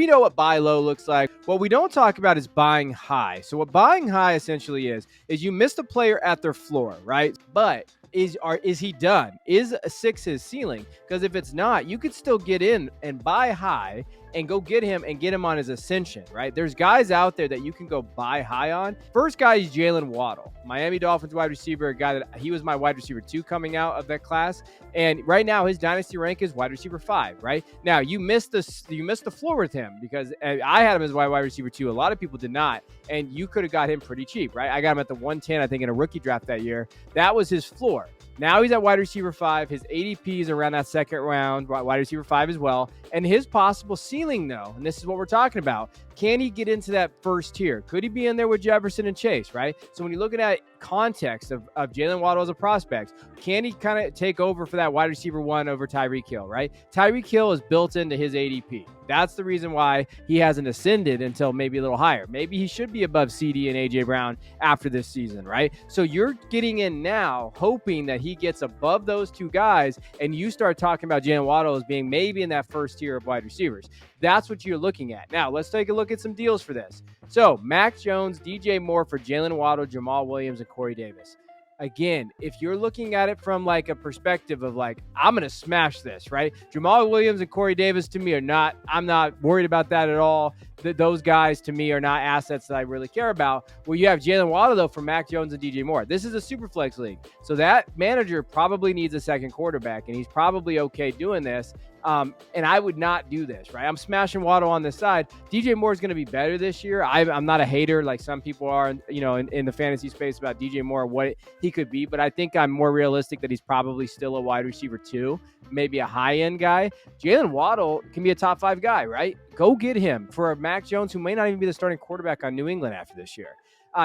we know what buy low looks like. What we don't talk about is buying high. So what buying high essentially is you missed a player at their floor, right? But is he done? Is a 6 his ceiling? Because if it's not, you could still get in and buy high and go get him on his ascension, right? There's guys out there that you can go buy high on. First guy is Jalen Waddle, Miami Dolphins wide receiver, a guy that he was my wide receiver 2 coming out of that class. And right now his dynasty rank is wide receiver 5, right? Now you missed the floor with him because I had him as wide receiver 2. A lot of people did not. And you could have got him pretty cheap, right? I got him at the 110, I think, in a rookie draft that year. That was his floor. Now he's at wide receiver 5. His ADP is around that second round, wide receiver 5 as well. And his possible ceiling, though, and this is what we're talking about, can he get into that first tier? Could he be in there with Jefferson and Chase, right? So when you're looking at context of Jalen Waddle as a prospect, can he kind of take over for that wide receiver 1 over Tyreek Hill, right? Tyreek Hill is built into his ADP. That's the reason why he hasn't ascended until maybe a little higher. Maybe he should be above CD and A.J. Brown after this season, right? So you're getting in now hoping that he gets above those 2 guys, and you start talking about Jalen Waddle as being maybe in that first tier of wide receivers. That's what you're looking at. Now, let's take a look at some deals for this. So, Mac Jones, DJ Moore for Jalen Waddle, Jamal Williams, and Corey Davis. Again, if you're looking at it from like a perspective of like, I'm going to smash this, right? Jamal Williams and Corey Davis to me I'm not worried about that at all. Those guys to me are not assets that I really care about. Well, you have Jalen Waddle though for Mac Jones and DJ Moore. This is a super flex league. So that manager probably needs a second quarterback, and he's probably okay doing this. And I would not do this, right? I'm smashing Waddle on this side. DJ Moore is going to be better this year. I'm not a hater like some people are, in the fantasy space about DJ Moore, what he could be. But I think I'm more realistic that he's probably still a wide receiver 2, maybe a high-end guy. Jalen Waddle can be a top 5 guy, right? Go get him for a Mac Jones who may not even be the starting quarterback on New England after this year.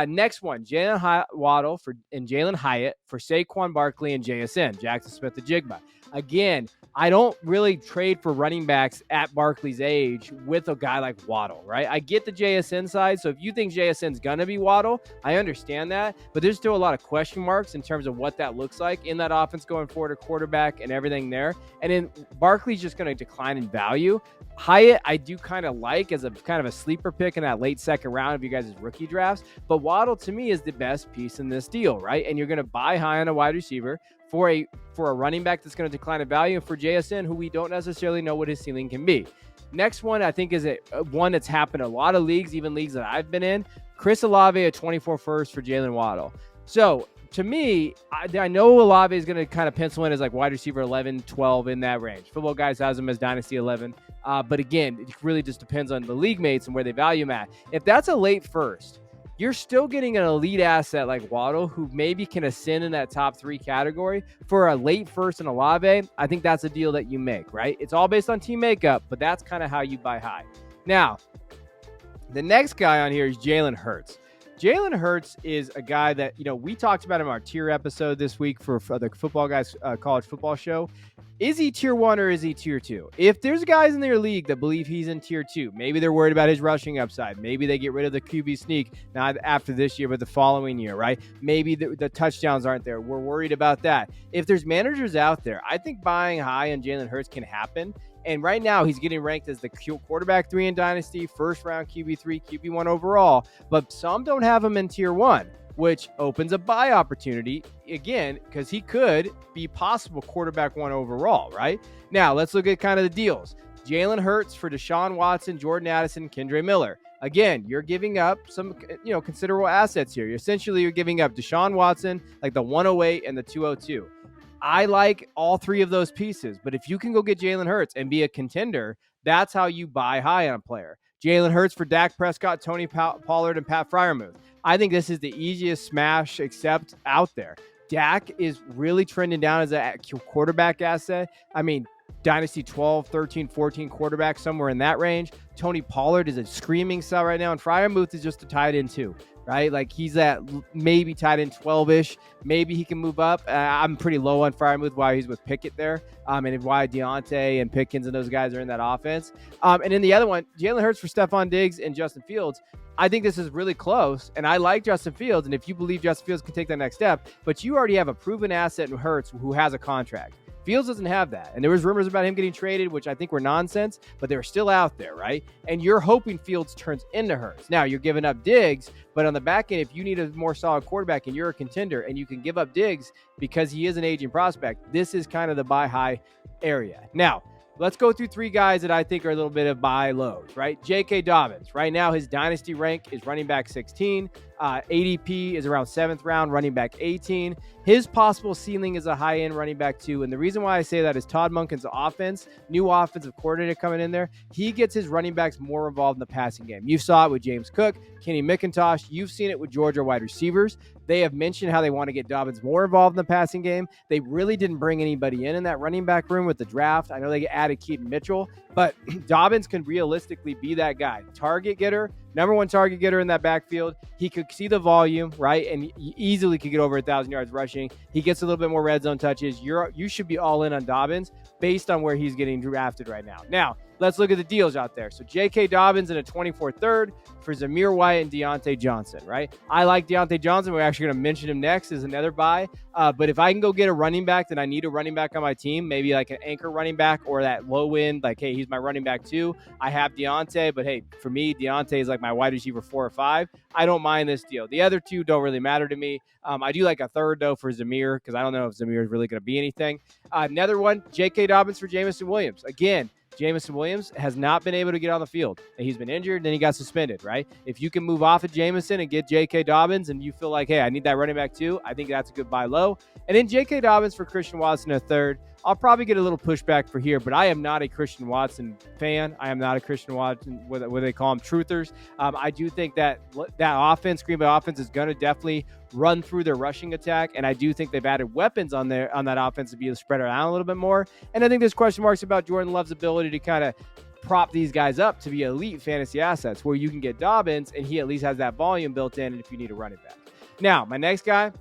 Next one, Jalen Waddle and Jalen Hyatt for Saquon Barkley and JSN, Jackson Smith-Njigba. Again, I don't really trade for running backs at Barkley's age with a guy like Waddle, right? I get the JSN side, so if you think JSN's going to be Waddle, I understand that, but there's still a lot of question marks in terms of what that looks like in that offense going forward, a quarterback and everything there. And then Barkley's just going to decline in value. Hyatt, I do kind of like as a kind of a sleeper pick in that late second round of you guys' rookie drafts, but Waddle to me is the best piece in this deal, right? And you're going to buy high on a wide receiver for a running back that's going to decline in value, and for JSN, who we don't necessarily know what his ceiling can be. Next one, I think, is one that's happened in a lot of leagues, even leagues that I've been in. Chris Olave, a 24 first for Jalen Waddle. So to me, I know Olave is going to kind of pencil in as like wide receiver 11, 12 in that range. Football Guys has him as Dynasty 11. But again, it really just depends on the league mates and where they value him at. If that's a late first, you're still getting an elite asset like Waddle, who maybe can ascend in that top 3 category for a late first in Olave. I think that's a deal that you make, right? It's all based on team makeup, but that's kind of how you buy high. Now, the next guy on here is Jalen Hurts. Jalen Hurts is a guy that, we talked about in our tier episode this week for the Football Guys college football show. Is he tier 1 or is he tier 2? If there's guys in their league that believe he's in tier 2, maybe they're worried about his rushing upside. Maybe they get rid of the QB sneak, not after this year, but the following year, right? Maybe the touchdowns aren't there. We're worried about that. If there's managers out there, I think buying high on Jalen Hurts can happen. And right now, he's getting ranked as the quarterback 3 in Dynasty, first round QB3, QB1 overall. But some don't have him in tier 1, which opens a buy opportunity, again, because he could be possible quarterback 1 overall, right? Now, let's look at kind of the deals. Jalen Hurts for Deshaun Watson, Jordan Addison, Kendre Miller. Again, you're giving up some, considerable assets here. You're giving up Deshaun Watson, like the 108 and the 202. I like all 3 of those pieces, but if you can go get Jalen Hurts and be a contender, that's how you buy high on a player. Jalen Hurts for Dak Prescott, Tony Pollard, and Pat Freiermuth. I think this is the easiest smash accept out there. Dak is really trending down as a quarterback asset. I mean, Dynasty 12, 13, 14 quarterback, somewhere in that range. Tony Pollard is a screaming sell right now, and Freiermuth is just a tight end too, right? Like he's at maybe tight end 12-ish. Maybe he can move up. I'm pretty low on Freiermuth while he's with Pickett there, and why Deontay and Pickens and those guys are in that offense. And then the other one, Jalen Hurts for Stephon Diggs and Justin Fields. I think this is really close, and I like Justin Fields, and if you believe Justin Fields can take that next step, but you already have a proven asset in Hurts who has a contract. Fields doesn't have that. And there was rumors about him getting traded, which I think were nonsense, but they were still out there, right? And you're hoping Fields turns into Hurts. Now, you're giving up Diggs, but on the back end, if you need a more solid quarterback and you're a contender and you can give up Diggs because he is an aging prospect, this is kind of the buy high area. Now, let's go through three guys that I think are a little bit of buy lows, right? J.K. Dobbins. Right now, his dynasty rank is running back 16. ADP is around 7th round, running back 18. His possible ceiling is a high-end running back 2. And the reason why I say that is Todd Monken's offense, new offensive coordinator coming in there, he gets his running backs more involved in the passing game. You saw it with James Cook, Kenny McIntosh. You've seen it with Georgia wide receivers. They have mentioned how they want to get Dobbins more involved in the passing game. They really didn't bring anybody in that running back room with the draft. I know they added Keaton Mitchell, but Dobbins can realistically be that guy. Target getter, number one target getter in that backfield. He could see the volume, right? And he easily could get over 1,000 yards rushing. He gets a little bit more red zone touches. You should be all in on Dobbins based on where he's getting drafted right now. Now, let's look at the deals out there. So J.K. Dobbins in a 24 third for Zamir White and Deontay Johnson, right? I like Deontay Johnson. We're actually going to mention him next as another buy. But if I can go get a running back, then I need a running back on my team, maybe like an anchor running back or that low end, like, hey, he's my running back too. I have Deontay, but hey, for me, Deontay is like my wide receiver 4 or 5. I don't mind this deal. The other two don't really matter to me. I do like a third, though, for Zamir because I don't know if Zamir is really going to be anything. Another one, J.K. Dobbins for Jameson Williams. Again, Jameson Williams has not been able to get on the field. He's been injured, then he got suspended, right? If you can move off of Jameson and get J.K. Dobbins and you feel like, hey, I need that running back too, I think that's a good buy low. And then J.K. Dobbins for Christian Watson a third. I'll probably get a little pushback for here, but I am not a Christian Watson fan. I am not a Christian Watson, what they call them, truthers. I do think that offense, Green Bay offense, is going to definitely run through their rushing attack, and I do think they've added weapons on that offense to be able to spread it out a little bit more. And I think there's question marks about Jordan Love's ability to kind of prop these guys up to be elite fantasy assets where you can get Dobbins, and he at least has that volume built in, and if you need a running back. Now, my next guy,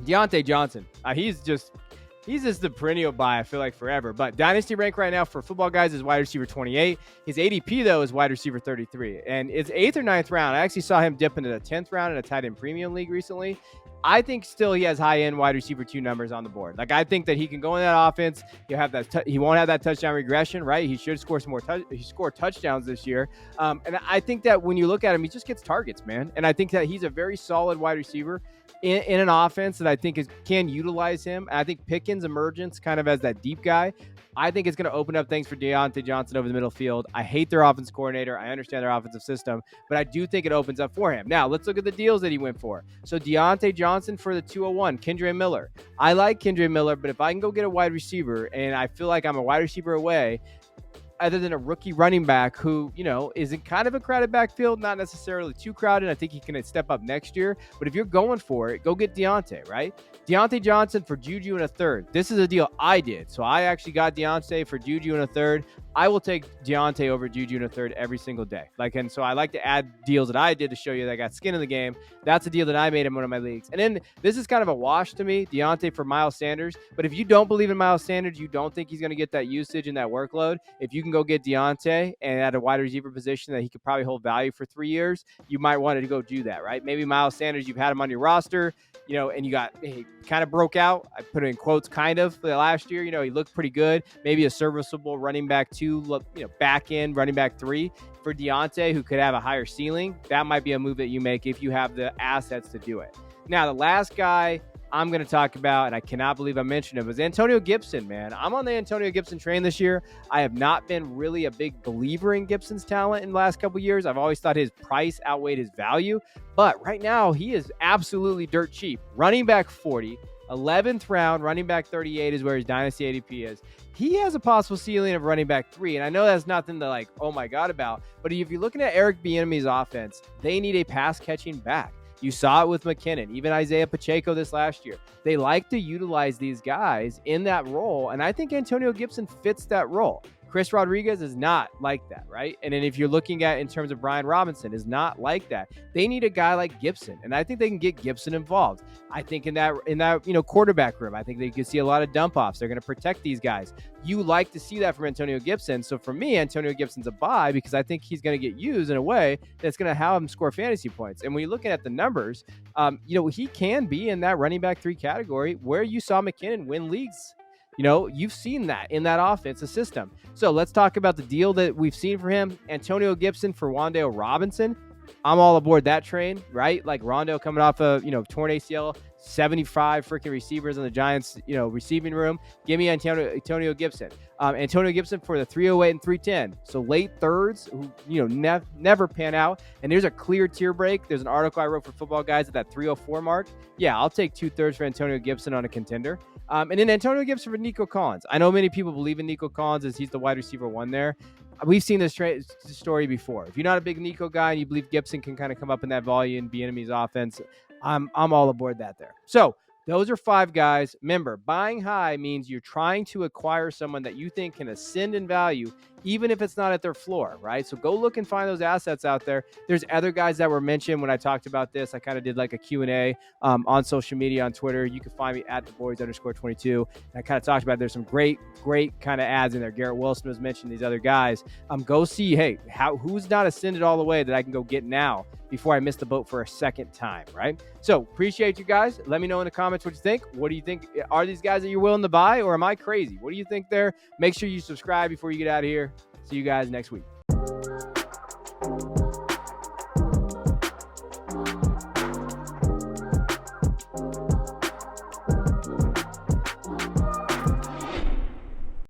Deontay Johnson. He's just the perennial buy, I feel like, forever. But dynasty rank right now for football guys is wide receiver 28. His ADP, though, is wide receiver 33. And it's 8th or 9th round. I actually saw him dip into the 10th round in a tight end premium league recently. I think still he has high-end wide receiver 2 numbers on the board. Like, I think that he can go in that offense. He'll have that. He won't have that touchdown regression, right? He should score some more. He scored touchdowns this year. And I think that when you look at him, he just gets targets, man. And I think that he's a very solid wide receiver in an offense that I think can utilize him. And I think Pickens' emergence kind of as that deep guy, I think it's going to open up things for Deontay Johnson over the middle field. I hate their offense coordinator. I understand their offensive system, but I do think it opens up for him. Now, let's look at the deals that he went for. So Deontay Johnson for the 201, Kendre Miller. I like Kendre Miller, but if I can go get a wide receiver and I feel like I'm a wide receiver away, other than a rookie running back who, is in kind of a crowded backfield, not necessarily too crowded. I think he can step up next year. But if you're going for it, go get Deontay, right? Deontay Johnson for Juju in a third. This is a deal I did. So I actually got Deontay for Juju in a third. I will take Deontay over Juju in a third every single day. And so I like to add deals that I did to show you that I got skin in the game. That's a deal that I made in one of my leagues. And then this is kind of a wash to me, Deontay for Miles Sanders. But if you don't believe in Miles Sanders, you don't think he's going to get that usage and that workload, if you can go get Deontay and at a wide receiver position that he could probably hold value for 3 years, you might want to go do that, right? Maybe Miles Sanders, you've had him on your roster, and he kind of broke out. I put it in quotes, kind of, last year. He looked pretty good. Maybe a serviceable running back 2, back end running back 3 for Deontay, who could have a higher ceiling. That might be a move that you make if you have the assets to do it. Now, the last guy I'm going to talk about, and I cannot believe I mentioned him, was Antonio Gibson, man. I'm on the Antonio Gibson train this year. I have not been really a big believer in Gibson's talent in the last couple of years. I've always thought his price outweighed his value, but right now he is absolutely dirt cheap. Running back 40, 11th round, running back 38 is where his dynasty ADP is. He has a possible ceiling of running back 3, and I know that's nothing to oh my God about, but if you're looking at Eric Bieniemy's offense, they need a pass-catching back. You saw it with McKinnon, even Isaiah Pacheco this last year. They like to utilize these guys in that role, and I think Antonio Gibson fits that role. Chris Rodriguez is not like that, right? And then if you're looking at in terms of Brian Robinson, is not like that. They need a guy like Gibson, and I think they can get Gibson involved. I think in that quarterback room, I think they could see a lot of dump offs. They're going to protect these guys. You like to see that from Antonio Gibson. So for me, Antonio Gibson's a buy because I think he's going to get used in a way that's going to have him score fantasy points. And when you're looking at the numbers, he can be in that running back 3 category where you saw McKinnon win leagues. You've seen that in that offensive system. So let's talk about the deal that we've seen for him. Antonio Gibson for Wan'Dale Robinson. I'm all aboard that train, right? Like Rondo coming off a, torn ACL, 75 freaking receivers in the Giants, receiving room. Give me Antonio Gibson. Antonio Gibson for the 308 and 310. So late thirds, who, never pan out. And there's a clear tier break. There's an article I wrote for Football Guys at that 304 mark. Yeah, I'll take 2/3 for Antonio Gibson on a contender. And then Antonio Gibson for Nico Collins. I know many people believe in Nico Collins as he's the wide receiver one there. We've seen this story before. If you're not a big Nico guy and you believe Gibson can kind of come up in that volume, be enemy's offense, I'm all aboard that there. So those are 5 guys. Remember, buying high means you're trying to acquire someone that you think can ascend in value, even if it's not at their floor, right? So go look and find those assets out there. There's other guys that were mentioned when I talked about this. I kind of did like a Q&A on social media, on Twitter. You can find me at @theboys_22. I kind of talked about it. There's some great kind of ads in there. Garrett Wilson was mentioned, these other guys. Go see, hey, who's not ascended all the way that I can go get now before I miss the boat for a second time, right? So appreciate you guys. Let me know in the comments what you think. What do you think? Are these guys that you're willing to buy, or am I crazy? What do you think there? Make sure you subscribe before you get out of here. See you guys next week.